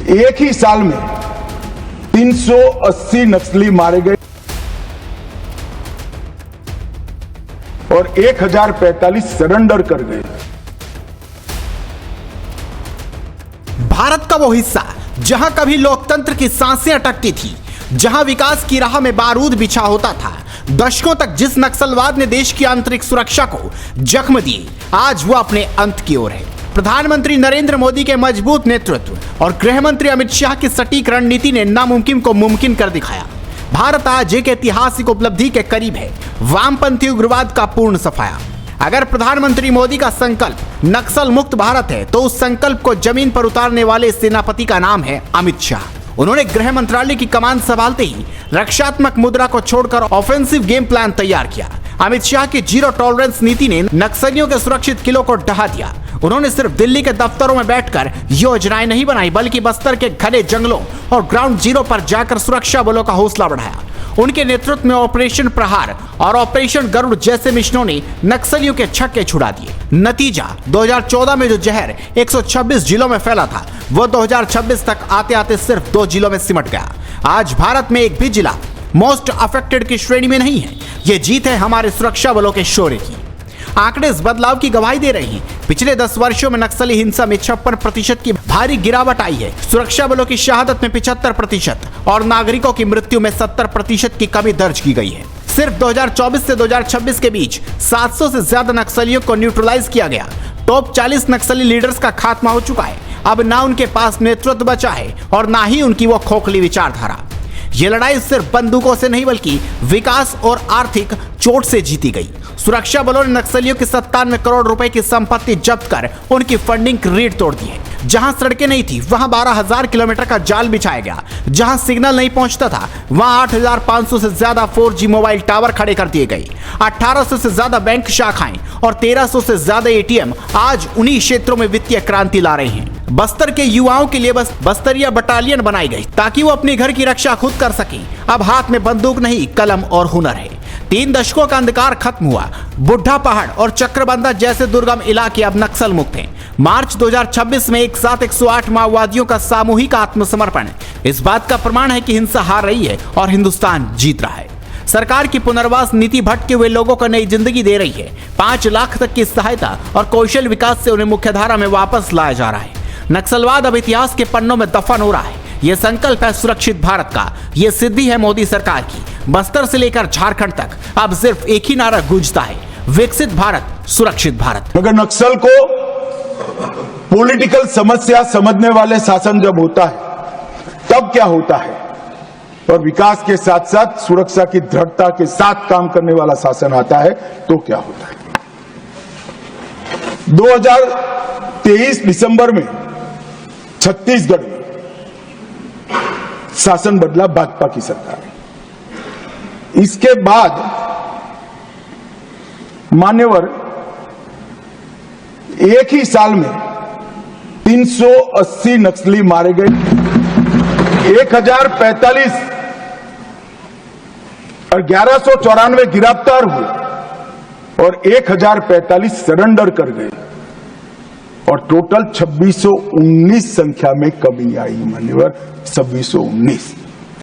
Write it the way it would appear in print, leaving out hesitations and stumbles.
एक ही साल में 380 नक्सली मारे गए और 1045 सरेंडर कर गए। भारत का वो हिस्सा जहां कभी लोकतंत्र की सांसें अटकती थी, जहां विकास की राह में बारूद बिछा होता था, दशकों तक जिस नक्सलवाद ने देश की आंतरिक सुरक्षा को जख्म दिए, आज वो अपने अंत की ओर है। प्रधानमंत्री नरेंद्र मोदी के मजबूत नेतृत्व और गृह मंत्री अमित शाह की सटीक रणनीति ने नामुमकिन को मुमकिन कर दिखाया। भारत आज एक ऐतिहासिक उपलब्धि के करीब है, वामपंथी उग्रवाद का पूर्ण सफाया। अगर प्रधानमंत्री मोदी का संकल्प नक्सल मुक्त भारत है, तो उस संकल्प को जमीन पर उतारने वाले सेनापति का नाम है अमित शाह। उन्होंने गृह मंत्रालय की कमान संभालते ही रक्षात्मक मुद्रा को छोड़कर ऑफेंसिव गेम प्लान तैयार किया। अमित शाह की जीरो टॉलरेंस नीति ने नक्सलियों के सुरक्षित किलों को ढहा दिया। उन्होंने सिर्फ दिल्ली के दफ्तरों में बैठकर योजनाएं नहीं बनाई, बल्कि बस्तर के घने जंगलों और ग्राउंड जीरो पर जाकर सुरक्षा बलों का हौसला बढ़ाया। उनके नेतृत्व में ऑपरेशन प्रहार और ऑपरेशन गरुड़ जैसे मिशनों ने नक्सलियों के छक्के छुड़ा दिए। नतीजा 2014 में जो जहर 126 जिलों में फैला था, वो 2026 तक आते आते सिर्फ 2 जिलों में सिमट गया। आज भारत में एक भी जिला मोस्ट अफेक्टेड की श्रेणी में नहीं है। ये जीत है हमारे सुरक्षा बलों के शौर्य की। आंकड़े इस बदलाव की गवाही दे रहे हैं। पिछले 10 वर्षों में नक्सली हिंसा में 56% की भारी गिरावट आई है। सुरक्षा बलों की शहादत में 75% और नागरिकों की मृत्यु में 70% की कमी दर्ज की गई है। सिर्फ 2024 से 2026 के बीच 700 से ज्यादा नक्सलियों को न्यूट्रलाइज किया गया। टॉप 40 नक्सली लीडर्स का खात्मा हो चुका है। अब ना उनके पास नेतृत्व बचा है और ना ही उनकी वो खोखली विचारधारा। ये लड़ाई सिर्फ बंदूकों से नहीं, बल्कि विकास और आर्थिक चोट से जीती गई। सुरक्षा बलों ने नक्सलियों की 97 करोड़ रुपए की संपत्ति जब्त कर उनकी फंडिंग की रीढ़ तोड़ दी है। जहां सड़कें नहीं थी, वहां 12,000 किलोमीटर का जाल बिछाया गया। जहां सिग्नल नहीं पहुंचता था, वहां 8,500 से ज्यादा 4G मोबाइल टावर खड़े कर दिए गए। 1800 से ज्यादा बैंक शाखाएं और 1300 से ज्यादा ATM आज उन्हीं क्षेत्रों में वित्तीय क्रांति ला रहे हैं। बस्तर के युवाओं के लिए बस्तरिया बटालियन बनाई गई ताकि वो अपने घर की रक्षा खुद कर सकें। अब हाथ में बंदूक नहीं, कलम और हुनर है। 3 दशकों का अंधकार खत्म हुआ। बुढ़ा पहाड़ और चक्रबंधा जैसे दुर्गम इलाके अब नक्सल मुक्त हैं। मार्च 2026 में एक साथ 108 माओवादियों का सामूहिक आत्मसमर्पण इस बात का प्रमाण है कि हिंसा हार रही है और हिंदुस्तान जीत रहा है। सरकार की पुनर्वास नीति भटके हुए लोगों को नई जिंदगी दे रही है। 5 लाख तक की सहायता और कौशल विकास से उन्हें मुख्यधारा में वापस लाया जा रहा है। नक्सलवाद अब इतिहास के पन्नों में दफन हो रहा है। यह संकल्प है सुरक्षित भारत का। यह सिद्धि है मोदी सरकार की। बस्तर से लेकर झारखंड तक अब सिर्फ एक ही नारा गूंजता है, विकसित भारत, सुरक्षित भारत। मगर नक्सल को पॉलिटिकल समस्या समझने वाले शासन जब होता है, तब क्या होता है, और विकास के साथ साथ सुरक्षा की दृढ़ता के साथ काम करने वाला शासन आता है, तो क्या होता है। 2023 दिसंबर में छत्तीसगढ़ में शासन बदला, भाजपा की सरकार। इसके बाद मान्यवर एक ही साल में 380 नक्सली मारे गए, 1045 और 1194 गिरफ्तार हुए और 1045 सरेंडर कर गए और टोटल 2619 संख्या में कमी आई। मान्यवर 2619।